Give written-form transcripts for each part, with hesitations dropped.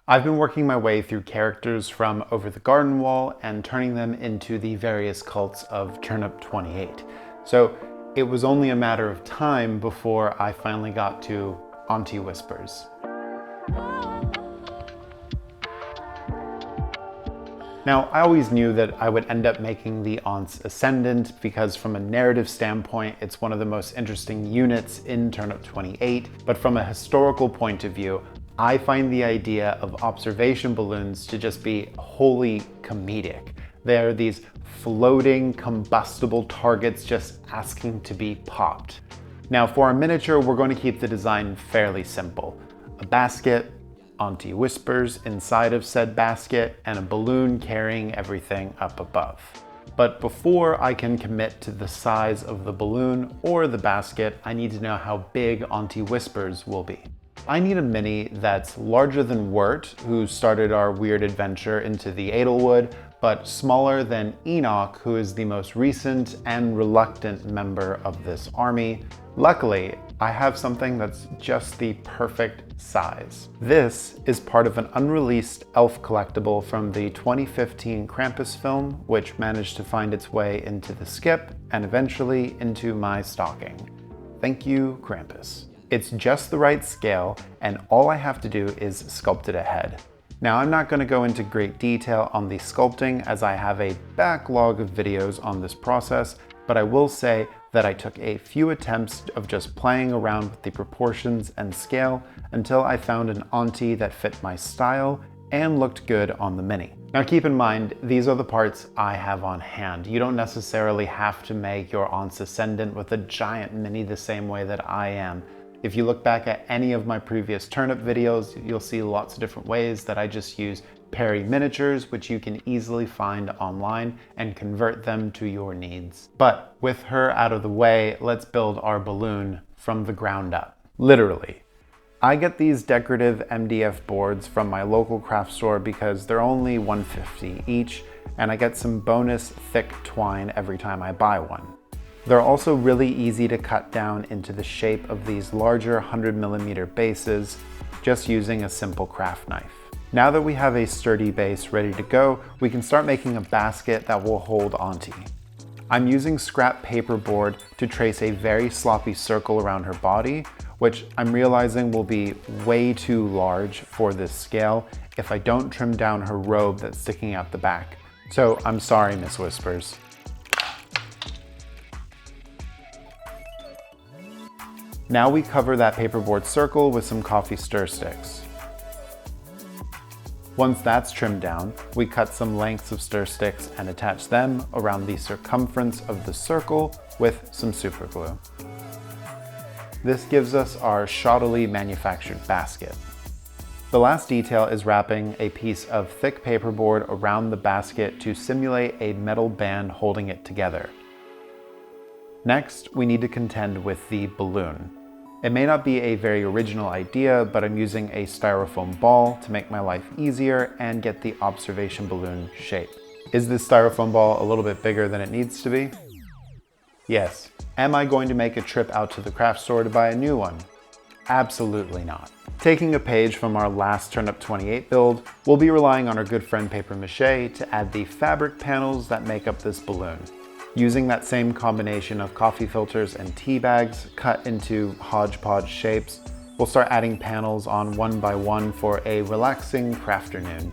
I've been working my way through characters from Over the Garden Wall and turning them into the various cults of Turnip28. So it was only a matter of time before I finally got to Auntie Whispers. Now, I always knew that I would end up making the Aunt's Ascendant because from a narrative standpoint, it's one of the most interesting units in Turnip28, but from a historical point of view, I find the idea of observation balloons to just be wholly comedic. They are these floating, combustible targets just asking to be popped. Now, for our miniature, we're going to keep the design fairly simple. A basket, Auntie Whispers inside of said basket, and a balloon carrying everything up above. But before I can commit to the size of the balloon or the basket, I need to know how big Auntie Whispers will be. I need a mini that's larger than Wirt, who started our weird adventure into the Edelwood, but smaller than Enoch, who is the most recent and reluctant member of this army. Luckily, I have something that's just the perfect size. This is part of an unreleased elf collectible from the 2015 Krampus film, which managed to find its way into the skip and eventually into my stocking. Thank you, Krampus. It's just the right scale, and all I have to do is sculpt it ahead. Now, I'm not going to go into great detail on the sculpting as I have a backlog of videos on this process, but I will say that I took a few attempts of just playing around with the proportions and scale until I found an auntie that fit my style and looked good on the mini. Now keep in mind, these are the parts I have on hand. You don't necessarily have to make your Aunt's Ascendant with a giant mini the same way that I am. If you look back at any of my previous turnip videos, you'll see lots of different ways that I just use Perry miniatures, which you can easily find online and convert them to your needs. But with her out of the way, let's build our balloon from the ground up. Literally. I get these decorative MDF boards from my local craft store because they're only $1.50 each, and I get some bonus thick twine every time I buy one. They're also really easy to cut down into the shape of these larger 100mm bases, just using a simple craft knife. Now that we have a sturdy base ready to go, we can start making a basket that will hold Auntie. I'm using scrap paperboard to trace a very sloppy circle around her body, which I'm realizing will be way too large for this scale if I don't trim down her robe that's sticking out the back. So I'm sorry, Miss Whispers. Now we cover that paperboard circle with some coffee stir sticks. Once that's trimmed down, we cut some lengths of stir sticks and attach them around the circumference of the circle with some super glue. This gives us our shoddily manufactured basket. The last detail is wrapping a piece of thick paperboard around the basket to simulate a metal band holding it together. Next, we need to contend with the balloon. It may not be a very original idea, but I'm using a styrofoam ball to make my life easier and get the observation balloon shape. Is this styrofoam ball a little bit bigger than it needs to be? Yes. Am I going to make a trip out to the craft store to buy a new one? Absolutely not. Taking a page from our last Turnip28 build, we'll be relying on our good friend paper mache to add the fabric panels that make up this balloon. Using that same combination of coffee filters and tea bags cut into hodgepodge shapes, we'll start adding panels on one by one for a relaxing crafternoon.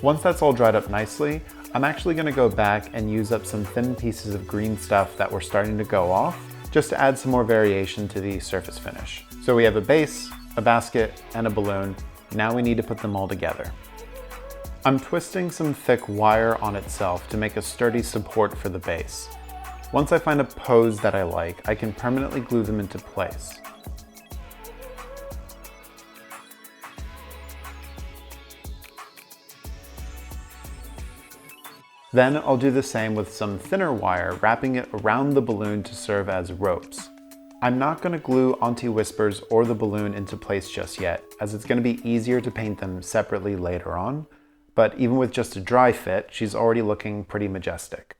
Once that's all dried up nicely, I'm actually going to go back and use up some thin pieces of green stuff that were starting to go off, just to add some more variation to the surface finish. So we have a base, a basket, and a balloon. Now we need to put them all together. I'm twisting some thick wire on itself to make a sturdy support for the base. Once I find a pose that I like, I can permanently glue them into place. Then I'll do the same with some thinner wire, wrapping it around the balloon to serve as ropes. I'm not going to glue Auntie Whispers or the balloon into place just yet, as it's going to be easier to paint them separately later on, but even with just a dry fit, she's already looking pretty majestic.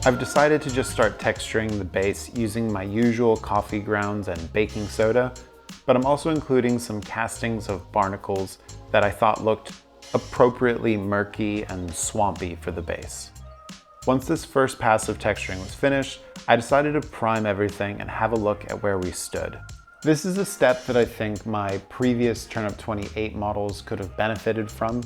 I've decided to just start texturing the base using my usual coffee grounds and baking soda, but I'm also including some castings of barnacles that I thought looked appropriately murky and swampy for the base. Once this first pass of texturing was finished, I decided to prime everything and have a look at where we stood. This is a step that I think my previous Turnip28 models could have benefited from.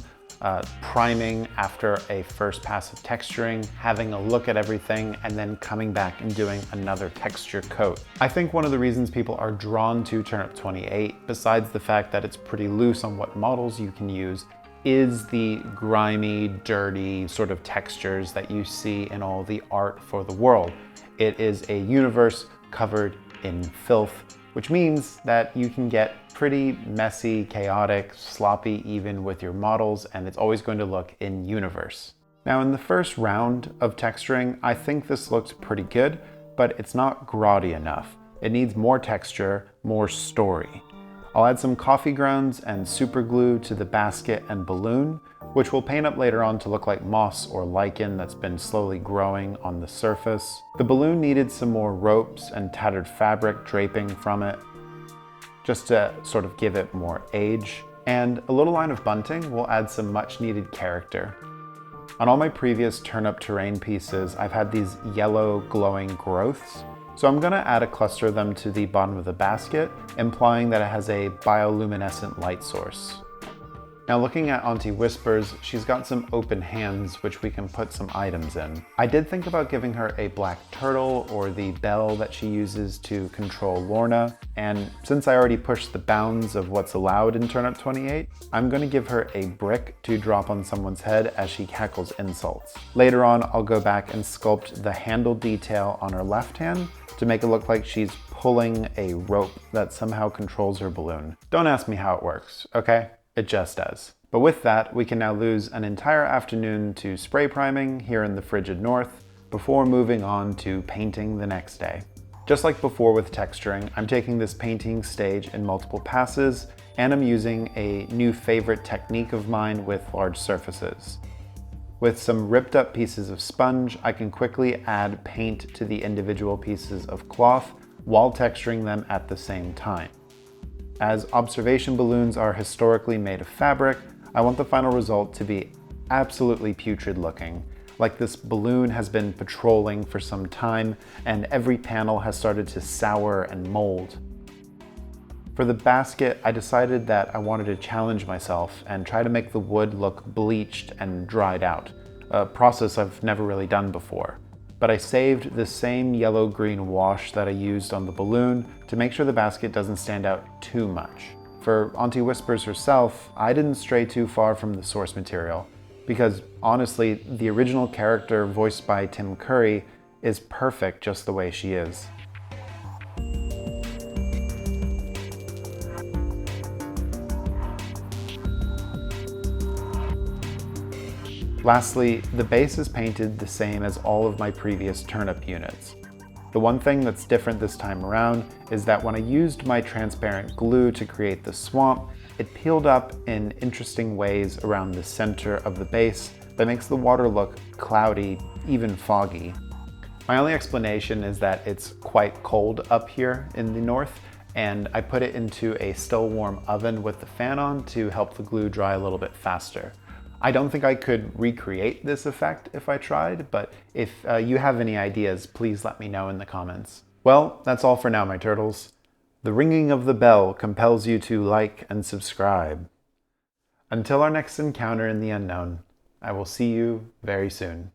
Priming after a first pass of texturing, having a look at everything, and then coming back and doing another texture coat. I think one of the reasons people are drawn to Turnip28, besides the fact that it's pretty loose on what models you can use, is the grimy, dirty sort of textures that you see in all the art for the world. It is a universe covered in filth, which means that you can get pretty messy, chaotic, sloppy even with your models, and it's always going to look in universe. Now in the first round of texturing, I think this looked pretty good, but it's not grotty enough. It needs more texture, more story. I'll add some coffee grounds and super glue to the basket and balloon, which will paint up later on to look like moss or lichen that's been slowly growing on the surface. The balloon needed some more ropes and tattered fabric draping from it, just to sort of give it more age. And a little line of bunting will add some much needed character. On all my previous turnip terrain pieces, I've had these yellow glowing growths. So I'm gonna add a cluster of them to the bottom of the basket, implying that it has a bioluminescent light source. Now looking at Auntie Whispers, she's got some open hands which we can put some items in. I did think about giving her a black turtle or the bell that she uses to control Lorna, and since I already pushed the bounds of what's allowed in Turnip28, I'm going to give her a brick to drop on someone's head as she cackles insults. Later on, I'll go back and sculpt the handle detail on her left hand to make it look like she's pulling a rope that somehow controls her balloon. Don't ask me how it works, okay? It just does. But with that, we can now lose an entire afternoon to spray priming here in the frigid north before moving on to painting the next day. Just like before with texturing, I'm taking this painting stage in multiple passes, and I'm using a new favorite technique of mine with large surfaces. With some ripped up pieces of sponge, I can quickly add paint to the individual pieces of cloth while texturing them at the same time. As observation balloons are historically made of fabric, I want the final result to be absolutely putrid looking, like this balloon has been patrolling for some time and every panel has started to sour and mold. For the basket, I decided that I wanted to challenge myself and try to make the wood look bleached and dried out, a process I've never really done before. But I saved the same yellow-green wash that I used on the balloon to make sure the basket doesn't stand out too much. For Auntie Whispers herself, I didn't stray too far from the source material, because honestly, the original character voiced by Tim Curry is perfect just the way she is. Lastly, the base is painted the same as all of my previous turnip units. The one thing that's different this time around is that when I used my transparent glue to create the swamp, it peeled up in interesting ways around the center of the base that makes the water look cloudy, even foggy. My only explanation is that it's quite cold up here in the north, and I put it into a still warm oven with the fan on to help the glue dry a little bit faster. I don't think I could recreate this effect if I tried, but if you have any ideas, please let me know in the comments. Well, that's all for now, my turtles. The ringing of the bell compels you to like and subscribe. Until our next encounter in the unknown, I will see you very soon.